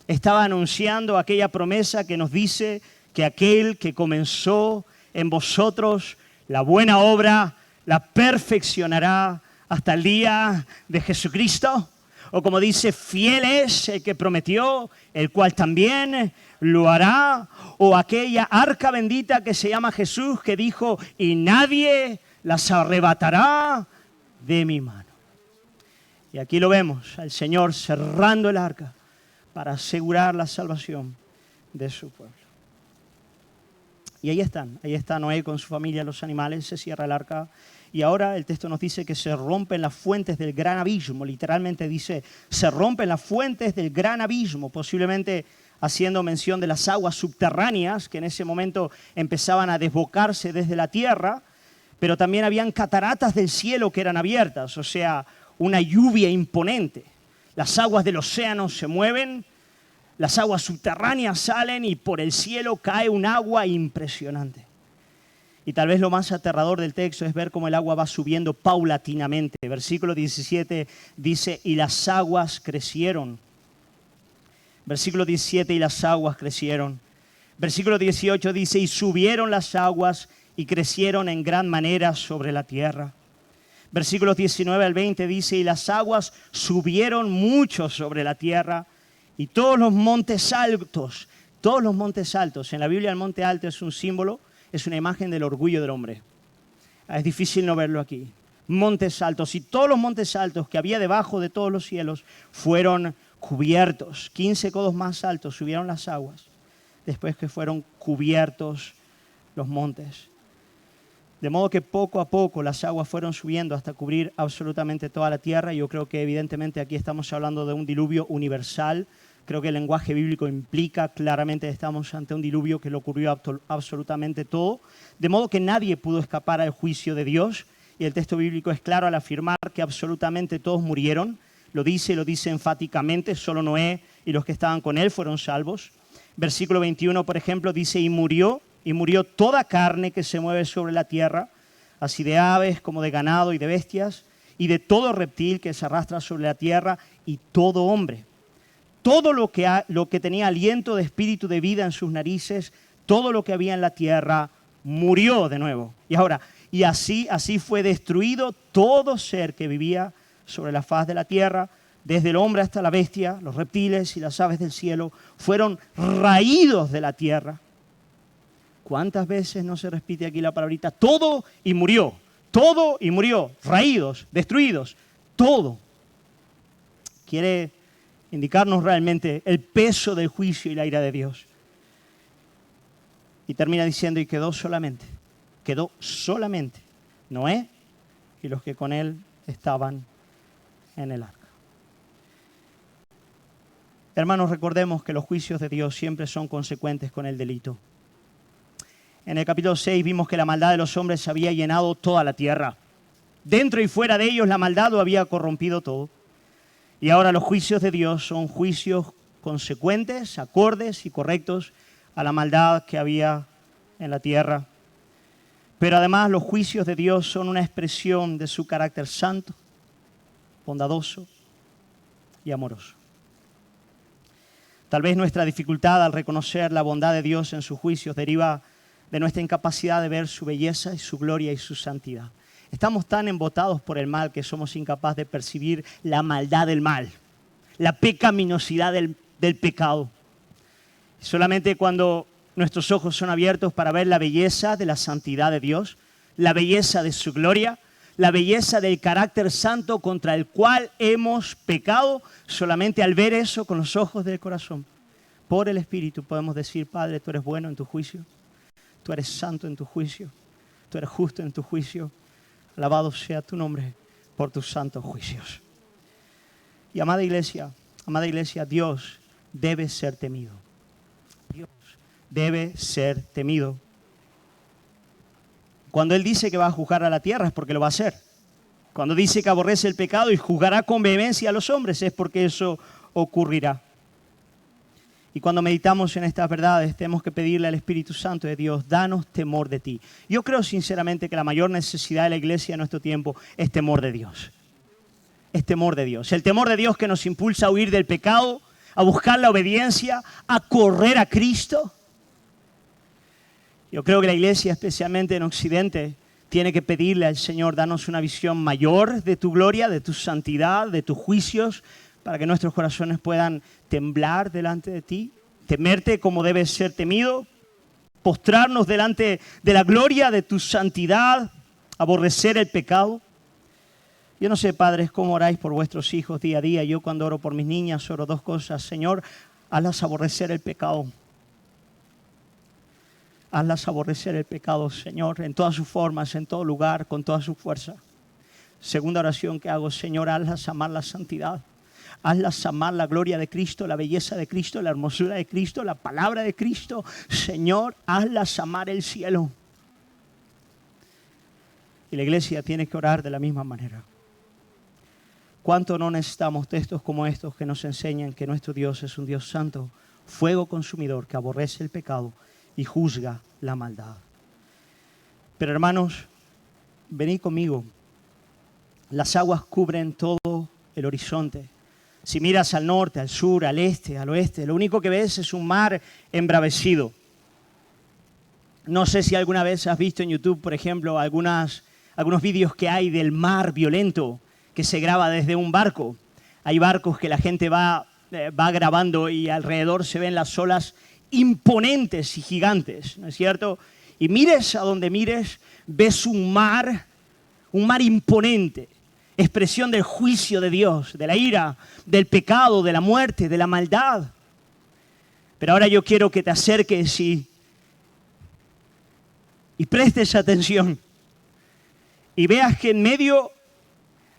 Estaba anunciando aquella promesa que nos dice que aquel que comenzó en vosotros la buena obra la perfeccionará hasta el día de Jesucristo. O como dice, fiel es el que prometió, el cual también lo hará. O aquella arca bendita que se llama Jesús, que dijo, y nadie las arrebatará de mi mano. Y aquí lo vemos, al Señor cerrando el arca para asegurar la salvación de su pueblo. Y ahí está Noé con su familia, los animales, se cierra el arca. Y ahora el texto nos dice que se rompen las fuentes del gran abismo. Literalmente dice, se rompen las fuentes del gran abismo, posiblemente haciendo mención de las aguas subterráneas que en ese momento empezaban a desbocarse desde la tierra, pero también habían cataratas del cielo que eran abiertas, o sea, una lluvia imponente. Las aguas del océano se mueven, las aguas subterráneas salen y por el cielo cae un agua impresionante. Y tal vez lo más aterrador del texto es ver cómo el agua va subiendo paulatinamente. Versículo 17 dice, y las aguas crecieron. Versículo 17, y las aguas crecieron. Versículo 18 dice, y subieron las aguas y crecieron en gran manera sobre la tierra. Versículos 19 al 20 dice, y las aguas subieron mucho sobre la tierra, y todos los montes altos, en la Biblia el monte alto es un símbolo, es una imagen del orgullo del hombre. Es difícil no verlo aquí. Montes altos, y todos los montes altos que había debajo de todos los cielos fueron cubiertos. 15 codos más altos subieron las aguas, después que fueron cubiertos los montes. De modo que poco a poco las aguas fueron subiendo hasta cubrir absolutamente toda la tierra. Yo creo que evidentemente aquí estamos hablando de un diluvio universal. Creo que el lenguaje bíblico implica claramente que estamos ante un diluvio que lo cubrió absolutamente todo. De modo que nadie pudo escapar al juicio de Dios. Y el texto bíblico es claro al afirmar que absolutamente todos murieron. Lo dice enfáticamente, solo Noé y los que estaban con él fueron salvos. Versículo 21, por ejemplo, dice, y murió toda carne que se mueve sobre la tierra, así de aves como de ganado y de bestias, y de todo reptil que se arrastra sobre la tierra, y todo hombre. Todo lo que tenía aliento de espíritu de vida en sus narices, todo lo que había en la tierra, murió de nuevo. Y así fue destruido todo ser que vivía sobre la faz de la tierra, desde el hombre hasta la bestia, los reptiles y las aves del cielo, fueron raídos de la tierra. ¿Cuántas veces no se repite aquí la palabrita? Todo y murió, raídos, destruidos, todo. Quiere indicarnos realmente el peso del juicio y la ira de Dios. Y termina diciendo, y quedó solamente Noé y los que con él estaban en el arca. Hermanos, recordemos que los juicios de Dios siempre son consecuentes con el delito. En el capítulo 6 vimos que la maldad de los hombres había llenado toda la tierra. Dentro y fuera de ellos la maldad lo había corrompido todo. Y ahora los juicios de Dios son juicios consecuentes, acordes y correctos a la maldad que había en la tierra. Pero además los juicios de Dios son una expresión de su carácter santo, bondadoso y amoroso. Tal vez nuestra dificultad al reconocer la bondad de Dios en sus juicios deriva de nuestra incapacidad de ver su belleza y su gloria y su santidad. Estamos tan embotados por el mal que somos incapaces de percibir la maldad del mal, la pecaminosidad del pecado. Solamente cuando nuestros ojos son abiertos para ver la belleza de la santidad de Dios, la belleza de su gloria, la belleza del carácter santo contra el cual hemos pecado, solamente al ver eso con los ojos del corazón, por el Espíritu podemos decir, Padre, tú eres bueno en tu juicio, tú eres santo en tu juicio, tú eres justo en tu juicio. Alabado sea tu nombre por tus santos juicios. Y amada iglesia, Dios debe ser temido. Dios debe ser temido. Cuando Él dice que va a juzgar a la tierra es porque lo va a hacer. Cuando dice que aborrece el pecado y juzgará con vehemencia a los hombres es porque eso ocurrirá. Y cuando meditamos en estas verdades tenemos que pedirle al Espíritu Santo de Dios, danos temor de ti. Yo creo sinceramente que la mayor necesidad de la iglesia en nuestro tiempo es temor de Dios. Es temor de Dios. El temor de Dios que nos impulsa a huir del pecado, a buscar la obediencia, a correr a Cristo. Yo creo que la iglesia, especialmente en Occidente, tiene que pedirle al Señor, danos una visión mayor de tu gloria, de tu santidad, de tus juicios, para que nuestros corazones puedan temblar delante de ti, temerte como debes ser temido, postrarnos delante de la gloria de tu santidad, aborrecer el pecado. Yo no sé, padres, cómo oráis por vuestros hijos día a día. Yo cuando oro por mis niñas oro dos cosas. Señor, hazlas aborrecer el pecado. Hazlas aborrecer el pecado, Señor, en todas sus formas, en todo lugar, con toda su fuerza. Segunda oración que hago, Señor, hazlas amar la santidad. Hazlas amar la gloria de Cristo, la belleza de Cristo, la hermosura de Cristo, la palabra de Cristo. Señor, hazlas amar el cielo. Y la iglesia tiene que orar de la misma manera. ¿Cuánto no necesitamos textos como estos que nos enseñan que nuestro Dios es un Dios santo, fuego consumidor que aborrece el pecado y juzga la maldad? Pero hermanos, venid conmigo. Las aguas cubren todo el horizonte. Si miras al norte, al sur, al este, al oeste, lo único que ves es un mar embravecido. No sé si alguna vez has visto en YouTube, por ejemplo, algunos vídeos que hay del mar violento que se graba desde un barco. Hay barcos que la gente va grabando y alrededor se ven las olas imponentes y gigantes, ¿no es cierto? Y mires a donde mires, ves un mar imponente. Expresión del juicio de Dios, de la ira, del pecado, de la muerte, de la maldad. Pero ahora yo quiero que te acerques y prestes atención y veas que en medio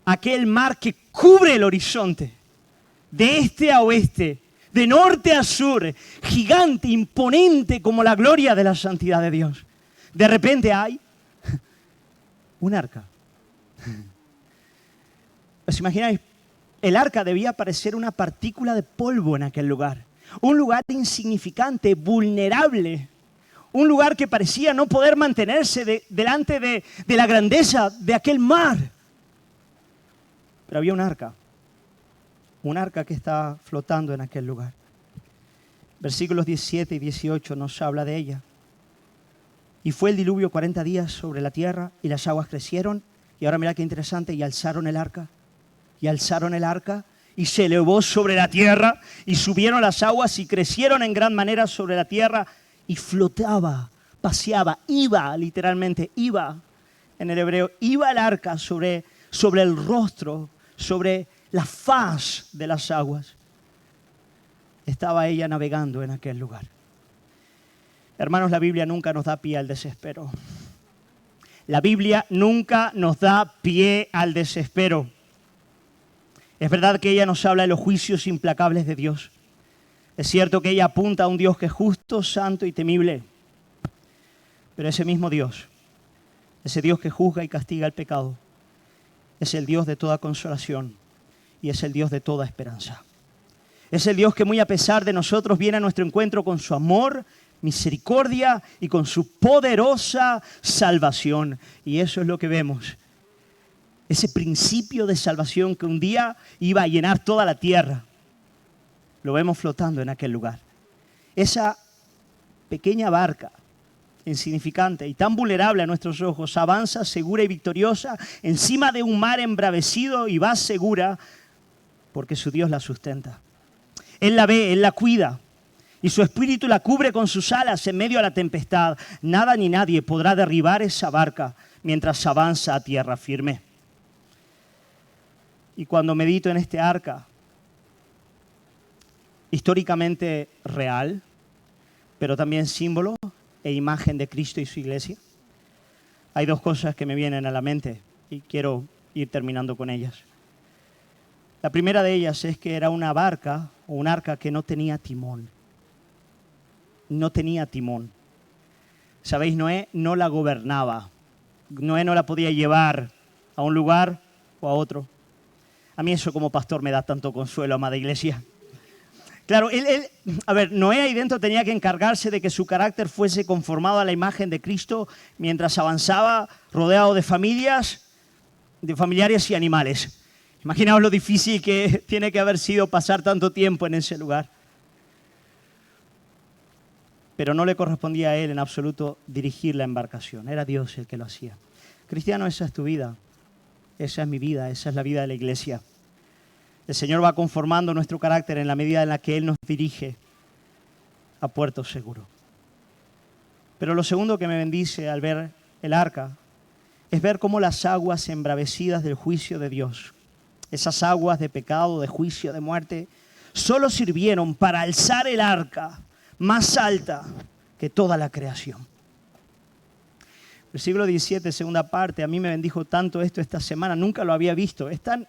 aquel mar que cubre el horizonte, de este a oeste, de norte a sur, gigante, imponente como la gloria de la santidad de Dios, de repente hay un arca. ¿Os imagináis? El arca debía parecer una partícula de polvo en aquel lugar. Un lugar insignificante, vulnerable. Un lugar que parecía no poder mantenerse delante de la grandeza de aquel mar. Pero había un arca que está flotando en aquel lugar. Versículos 17 y 18 nos habla de ella. Y fue el diluvio 40 días sobre la tierra y las aguas crecieron. Y ahora mira qué interesante, y alzaron el arca y se elevó sobre la tierra y subieron las aguas y crecieron en gran manera sobre la tierra y flotaba, paseaba, iba literalmente, iba en el hebreo, iba el arca sobre el rostro, sobre la faz de las aguas. Estaba ella navegando en aquel lugar. Hermanos, la Biblia nunca nos da pie al desespero. La Biblia nunca nos da pie al desespero. Es verdad que ella nos habla de los juicios implacables de Dios. Es cierto que ella apunta a un Dios que es justo, santo y temible. Pero ese mismo Dios, ese Dios que juzga y castiga el pecado, es el Dios de toda consolación y es el Dios de toda esperanza. Es el Dios que muy a pesar de nosotros viene a nuestro encuentro con su amor, misericordia y con su poderosa salvación. Y eso es lo que vemos. Ese principio de salvación que un día iba a llenar toda la tierra. Lo vemos flotando en aquel lugar. Esa pequeña barca, insignificante y tan vulnerable a nuestros ojos, avanza segura y victoriosa encima de un mar embravecido y va segura porque su Dios la sustenta. Él la ve, Él la cuida y su espíritu la cubre con sus alas en medio de la tempestad. Nada ni nadie podrá derribar esa barca mientras avanza a tierra firme. Y cuando medito en este arca, históricamente real, pero también símbolo e imagen de Cristo y su iglesia, hay dos cosas que me vienen a la mente y quiero ir terminando con ellas. La primera de ellas es que era una barca o un arca que no tenía timón. No tenía timón. ¿Sabéis? Noé no la gobernaba. Noé no la podía llevar a un lugar o a otro. A mí eso como pastor me da tanto consuelo, amada iglesia. Claro, Noé ahí dentro tenía que encargarse de que su carácter fuese conformado a la imagen de Cristo mientras avanzaba rodeado de familias, de familiares y animales. Imaginaos lo difícil que tiene que haber sido pasar tanto tiempo en ese lugar. Pero no le correspondía a él en absoluto dirigir la embarcación. Era Dios el que lo hacía. Cristiano, esa es tu vida. Esa es mi vida. Esa es la vida de la iglesia. El Señor va conformando nuestro carácter en la medida en la que Él nos dirige a puerto seguro. Pero lo segundo que me bendice al ver el arca es ver cómo las aguas embravecidas del juicio de Dios, esas aguas de pecado, de juicio, de muerte, solo sirvieron para alzar el arca más alta que toda la creación. Versículo 17, segunda parte, a mí me bendijo tanto esto esta semana, nunca lo había visto. Es tan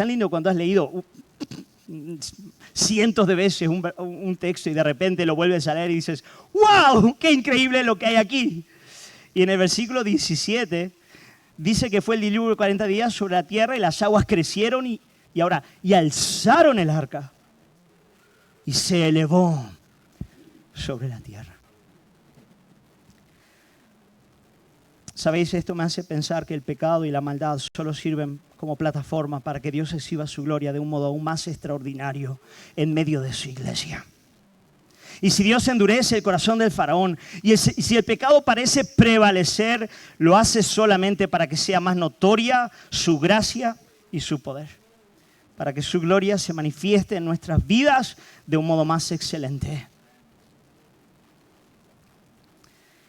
lindo cuando has leído cientos de veces un texto y de repente lo vuelves a leer y dices, ¡wow! ¡Qué increíble lo que hay aquí! Y en el versículo 17 dice que fue el diluvio de 40 días sobre la tierra y las aguas crecieron y alzaron el arca y se elevó sobre la tierra. ¿Sabéis? Esto me hace pensar que el pecado y la maldad solo sirven como plataforma para que Dios exhiba su gloria de un modo aún más extraordinario en medio de su iglesia. Y si Dios endurece el corazón del faraón y si el pecado parece prevalecer, lo hace solamente para que sea más notoria su gracia y su poder. Para que su gloria se manifieste en nuestras vidas de un modo más excelente.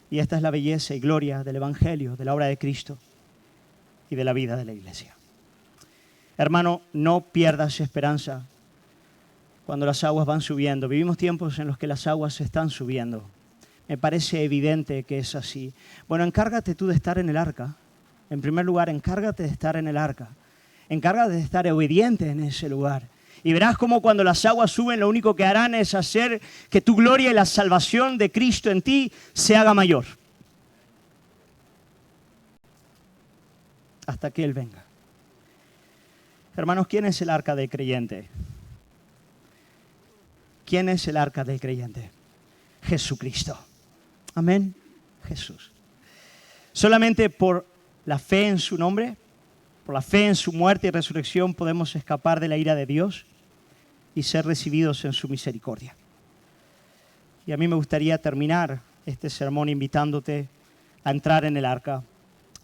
Y esta es la belleza y gloria del Evangelio, de la obra de Cristo y de la vida de la iglesia. Hermano, no pierdas esperanza cuando las aguas van subiendo. Vivimos tiempos en los que las aguas están subiendo. Me parece evidente que es así. Bueno, encárgate tú de estar en el arca. En primer lugar, encárgate de estar en el arca. Encárgate de estar obediente en ese lugar. Y verás cómo cuando las aguas suben, lo único que harán es hacer que tu gloria y la salvación de Cristo en ti se haga mayor. Hasta que Él venga. Hermanos, ¿quién es el arca del creyente? ¿Quién es el arca del creyente? Jesucristo. Amén. Jesús. Solamente por la fe en su nombre, por la fe en su muerte y resurrección, podemos escapar de la ira de Dios y ser recibidos en su misericordia. Y a mí me gustaría terminar este sermón invitándote a entrar en el arca,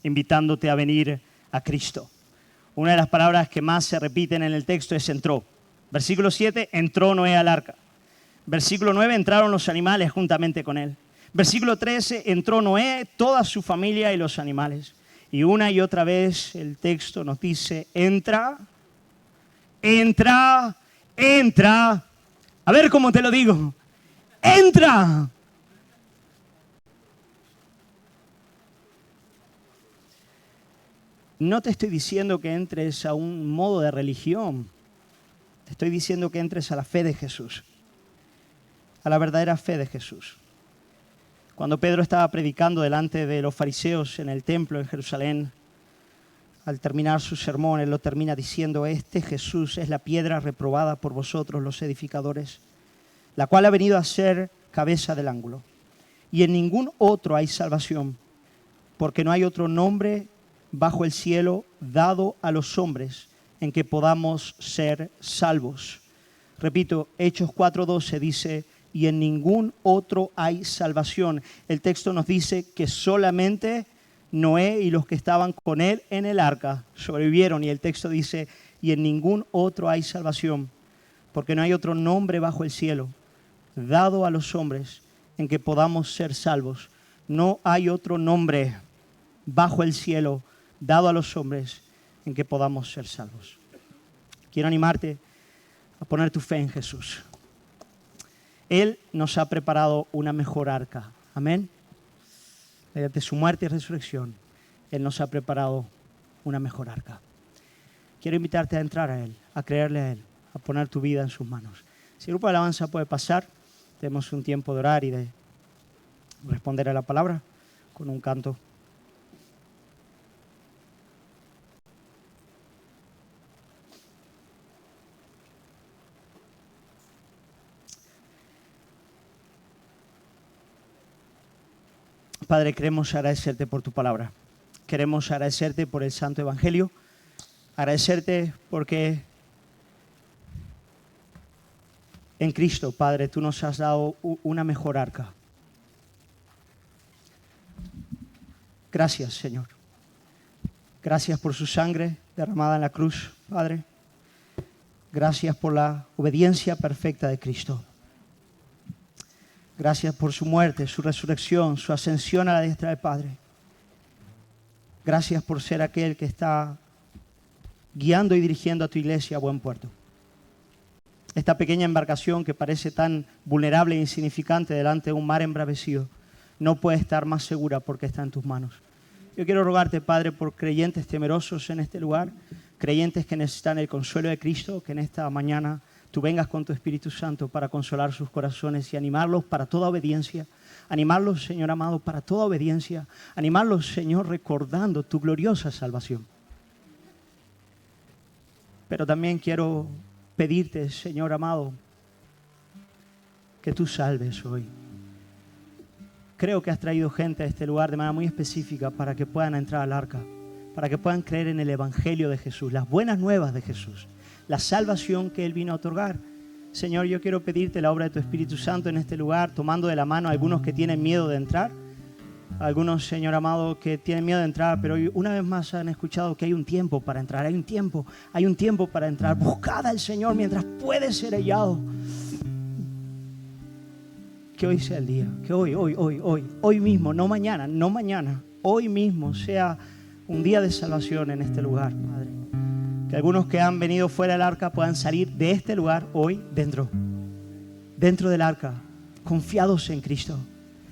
invitándote a venir a Cristo. Una de las palabras que más se repiten en el texto es entró. Versículo 7, entró Noé al arca. Versículo 9, entraron los animales juntamente con él. Versículo 13, entró Noé, toda su familia y los animales. Y una y otra vez el texto nos dice, entra, entra, entra. A ver cómo te lo digo. Entra. No te estoy diciendo que entres a un modo de religión. Te estoy diciendo que entres a la fe de Jesús. A la verdadera fe de Jesús. Cuando Pedro estaba predicando delante de los fariseos en el templo en Jerusalén, al terminar su sermón, él lo termina diciendo, este Jesús es la piedra reprobada por vosotros los edificadores, la cual ha venido a ser cabeza del ángulo. Y en ningún otro hay salvación, porque no hay otro nombre bajo el cielo dado a los hombres en que podamos ser salvos. Repito, Hechos 4:12 dice, y en ningún otro hay salvación. El texto nos dice que solamente Noé y los que estaban con él en el arca sobrevivieron. Y el texto dice, y en ningún otro hay salvación, porque no hay otro nombre bajo el cielo dado a los hombres en que podamos ser salvos. No hay otro nombre bajo el cielo dado a los hombres en que podamos ser salvos. Quiero animarte a poner tu fe en Jesús. Él nos ha preparado una mejor arca. Amén. Mediante su muerte y resurrección, Él nos ha preparado una mejor arca. Quiero invitarte a entrar a Él, a creerle a Él, a poner tu vida en sus manos. Si el grupo de alabanza puede pasar, tenemos un tiempo de orar y de responder a la palabra con un canto. Padre, queremos agradecerte por tu palabra. Queremos agradecerte por el Santo Evangelio. Agradecerte porque en Cristo, Padre, tú nos has dado una mejor arca. Gracias, Señor. Gracias por su sangre derramada en la cruz, Padre. Gracias por la obediencia perfecta de Cristo. Gracias por su muerte, su resurrección, su ascensión a la diestra del Padre. Gracias por ser aquel que está guiando y dirigiendo a tu iglesia a buen puerto. Esta pequeña embarcación que parece tan vulnerable e insignificante delante de un mar embravecido, no puede estar más segura porque está en tus manos. Yo quiero rogarte, Padre, por creyentes temerosos en este lugar, creyentes que necesitan el consuelo de Cristo, que en esta mañana tú vengas con tu Espíritu Santo para consolar sus corazones y animarlos para toda obediencia. Animarlos, Señor amado, para toda obediencia. Animarlos, Señor, recordando tu gloriosa salvación. Pero también quiero pedirte, Señor amado, que tú salves hoy. Creo que has traído gente a este lugar de manera muy específica para que puedan entrar al arca, para que puedan creer en el Evangelio de Jesús, las buenas nuevas de Jesús, la salvación que Él vino a otorgar. Señor, yo quiero pedirte la obra de tu Espíritu Santo en este lugar, tomando de la mano a algunos que tienen miedo de entrar, algunos, Señor amado, que tienen miedo de entrar, pero una vez más han escuchado que hay un tiempo para entrar, hay un tiempo para entrar. Buscad al Señor mientras puede ser hallado. Que hoy sea el día, que hoy mismo, no mañana, hoy mismo sea un día de salvación en este lugar, Padre. Que algunos que han venido fuera del arca puedan salir de este lugar hoy dentro del arca, confiados en Cristo,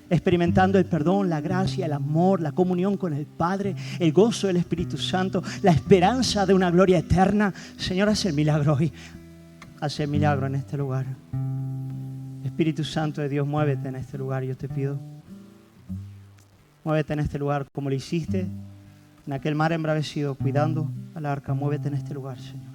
experimentando el perdón, la gracia, el amor, la comunión con el Padre, el gozo del Espíritu Santo, la esperanza de una gloria eterna. Señor, haz el milagro hoy, haz el milagro en este lugar. Espíritu Santo de Dios, muévete en este lugar, yo te pido. Muévete en este lugar como lo hiciste en aquel mar embravecido, cuidando al arca. Muévete en este lugar, Señor.